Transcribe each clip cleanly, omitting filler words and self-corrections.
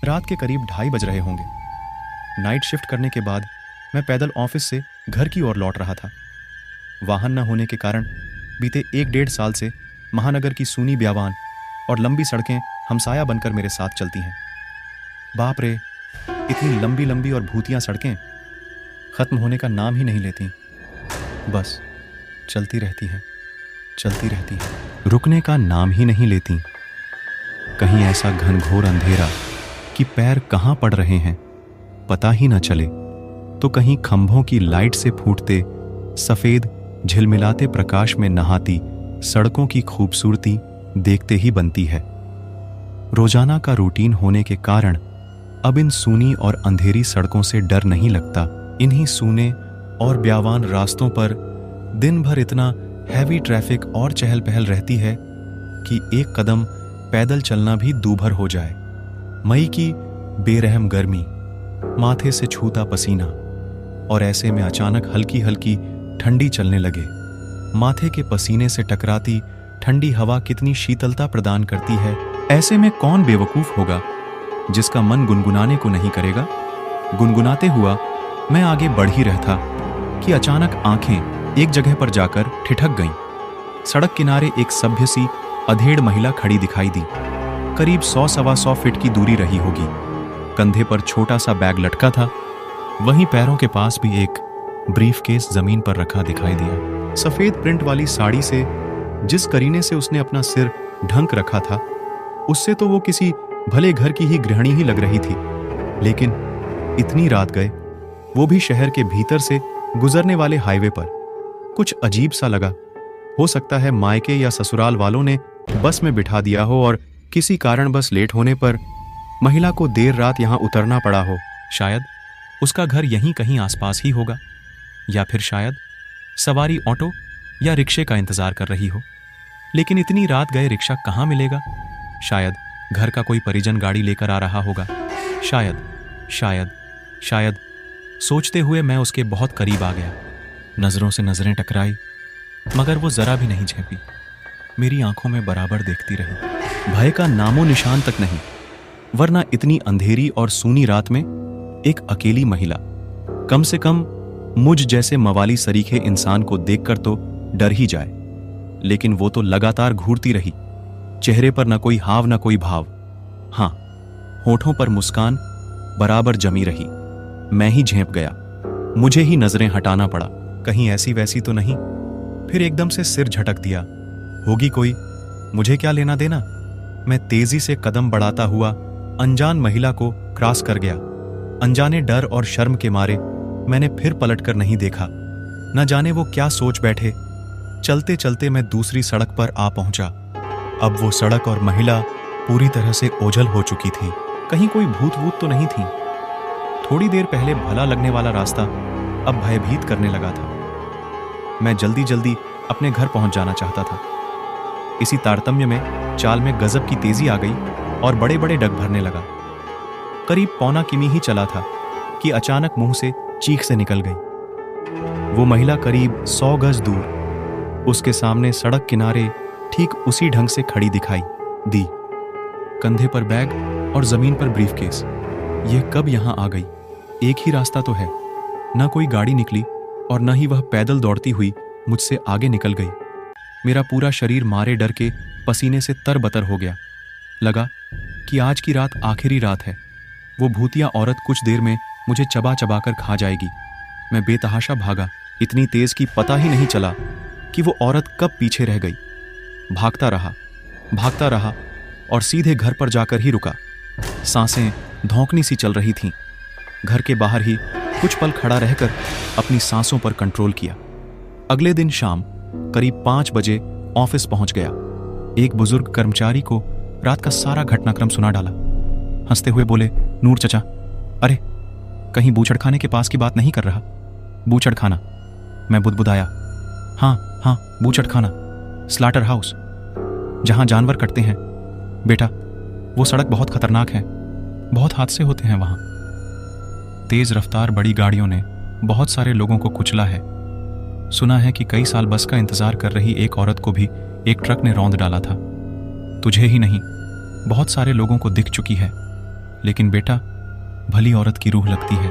रात के करीब 2:30 बज रहे होंगे। नाइट शिफ्ट करने के बाद मैं पैदल ऑफिस से घर की ओर लौट रहा था। वाहन न होने के कारण बीते 1-1.5 साल से महानगर की सूनी ब्यावान और लंबी सड़कें हमसाया बनकर मेरे साथ चलती हैं। बाप रे, इतनी लंबी लंबी और भूतियां सड़कें खत्म होने का नाम ही नहीं लेती। बस चलती रहती हैं, चलती रहती हैं, रुकने का नाम ही नहीं लेती। कहीं ऐसा घनघोर अंधेरा कि पैर कहाँ पड़ रहे हैं पता ही न चले, तो कहीं खंभों की लाइट से फूटते सफेद झिलमिलाते प्रकाश में नहाती सड़कों की खूबसूरती देखते ही बनती है। रोजाना का रूटीन होने के कारण अब इन सूनी और अंधेरी सड़कों से डर नहीं लगता। इन्हीं सूने और ब्यावान रास्तों पर दिन भर इतना हैवी ट्रैफिक और चहल पहल रहती है कि एक कदम पैदल चलना भी दूभर हो जाए। मई की बेरहम गर्मी, माथे से छूता पसीना, और ऐसे में अचानक हल्की हल्की ठंडी चलने लगे। माथे के पसीने से टकराती ठंडी हवा कितनी शीतलता प्रदान करती है। ऐसे में कौन बेवकूफ होगा जिसका मन गुनगुनाने को नहीं करेगा। गुनगुनाते हुआ मैं आगे बढ़ ही रहता कि अचानक आंखें एक जगह पर जाकर ठिठक गईं। सड़क किनारे एक सभ्य सी अधेड़ महिला खड़ी दिखाई दी। करीब 100-125 फीट की दूरी रही होगी। कंधे पर छोटा सा बैग लटका था। वहीं पैरों के पास भी एक ब्रीफकेस जमीन पर रखा दिखाई दिया। सफेद प्रिंट वाली साड़ी से जिस करीने से उसने अपना सिर ढंक रखा था, उससे तो वो किसी भले घर की ही गृहिणी ही लग रही थी। लेकिन इतनी रात गए, वो भी शहर के भीतर से गुजरने वाले हाईवे पर, कुछ अजीब सा लगा। हो सकता है मायके या ससुराल वालों ने बस में बिठा दिया हो और किसी कारण बस लेट होने पर महिला को देर रात यहां उतरना पड़ा हो। शायद उसका घर यहीं कहीं आसपास ही होगा, या फिर शायद सवारी ऑटो या रिक्शे का इंतजार कर रही हो। लेकिन इतनी रात गए रिक्शा कहाँ मिलेगा? शायद घर का कोई परिजन गाड़ी लेकर आ रहा होगा। शायद शायद शायद सोचते हुए मैं उसके बहुत करीब आ गया। नजरों से नजरें टकराई, मगर वो जरा भी नहीं झेपी। मेरी आंखों में बराबर देखती रही। भय का नामो निशान तक नहीं, वरना इतनी अंधेरी और सूनी रात में एक अकेली महिला, कम से कम मुझ जैसे मवाली सरीखे इंसान को देखकर तो डर ही जाए। लेकिन वो तो लगातार घूरती रही। चेहरे पर न कोई हाव न कोई भाव। हां, होठों पर मुस्कान बराबर जमी रही। मैं ही झेप गया। मुझे ही नजरें हटाना पड़ा, कहीं ऐसी वैसी तो नहीं। फिर एकदम से सिर झटक दिया। होगी कोई, मुझे क्या लेना देना। मैं तेजी से कदम बढ़ाता हुआ अनजान महिला को क्रॉस कर गया। अनजाने डर और शर्म के मारे मैंने फिर पलटकर नहीं देखा। न जाने वो क्या सोच बैठे। चलते चलते मैं दूसरी सड़क पर आ पहुंचा। अब वो सड़क और महिला पूरी तरह से ओझल हो चुकी थी। कहीं कोई भूत वूत तो नहीं थी। थोड़ी देर पहले भला लगने वाला रास्ता अब भयभीत करने लगा था। मैं जल्दी जल्दी अपने घर पहुंच जाना चाहता था। इसी तारतम्य में चाल में गजब की तेजी आ गई और बड़े बड़े डग भरने लगा। करीब 1.25 किमी ही चला था कि अचानक मुंह से चीख से निकल गई। वो महिला करीब 100 गज दूर उसके सामने सड़क किनारे ठीक उसी ढंग से खड़ी दिखाई दी। कंधे पर बैग और जमीन पर ब्रीफकेस। ये कब यहां आ गई? एक ही रास्ता तो है। न कोई गाड़ी निकली और न ही वह पैदल दौड़ती हुई मुझसे आगे निकल गई। मेरा पूरा शरीर मारे डर के पसीने से तरबतर हो गया। लगा कि आज की रात आखिरी रात है। वो भूतिया औरत कुछ देर में मुझे चबा चबा कर खा जाएगी। मैं बेतहाशा भागा, इतनी तेज कि पता ही नहीं चला कि वो औरत कब पीछे रह गई। भागता रहा और सीधे घर पर जाकर ही रुका। सांसें धौंकनी सी चल रही थीं। घर के बाहर ही कुछ पल खड़ा रहकर अपनी सांसों पर कंट्रोल किया। अगले दिन शाम करीब 5 बजे ऑफिस पहुंच गया। एक बुजुर्ग कर्मचारी को रात का सारा घटनाक्रम सुना डाला। हंसते हुए बोले, नूर चचा, अरे कहीं बूचड़खाने के पास की बात नहीं कर रहा? बूचड़खाना? मैं बुदबुदाया। हाँ, बूचड़खाना, स्लाटर हाउस, जहां जानवर कटते हैं। बेटा, वो सड़क बहुत खतरनाक है, बहुत हादसे होते हैं वहां। तेज रफ्तार बड़ी गाड़ियों ने बहुत सारे लोगों को कुचला है। सुना है कि कई साल बस का इंतजार कर रही एक औरत को भी एक ट्रक ने रौंद डाला था। तुझे ही नहीं, बहुत सारे लोगों को दिख चुकी है। लेकिन बेटा, भली औरत की रूह लगती है,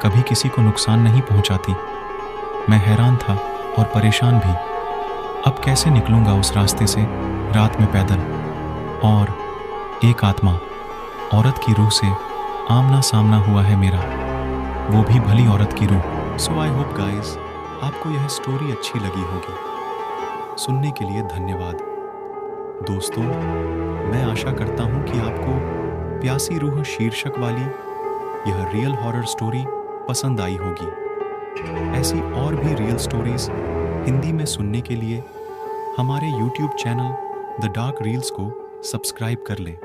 कभी किसी को नुकसान नहीं पहुंचाती। मैं हैरान था और परेशान भी। अब कैसे निकलूंगा उस रास्ते से रात में पैदल? और एक आत्मा, औरत की रूह से आमना सामना हुआ है मेरा, वो भी भली औरत की रूह। सो आई होप गाइस, आपको यह स्टोरी अच्छी लगी होगी। सुनने के लिए धन्यवाद। दोस्तों, मैं आशा करता हूं कि आपको प्यासी रूह शीर्षक वाली यह रियल हॉरर स्टोरी पसंद आई होगी। ऐसी और भी रियल स्टोरीज हिंदी में सुनने के लिए हमारे YouTube channel the dark reels को सब्सक्राइब कर लें।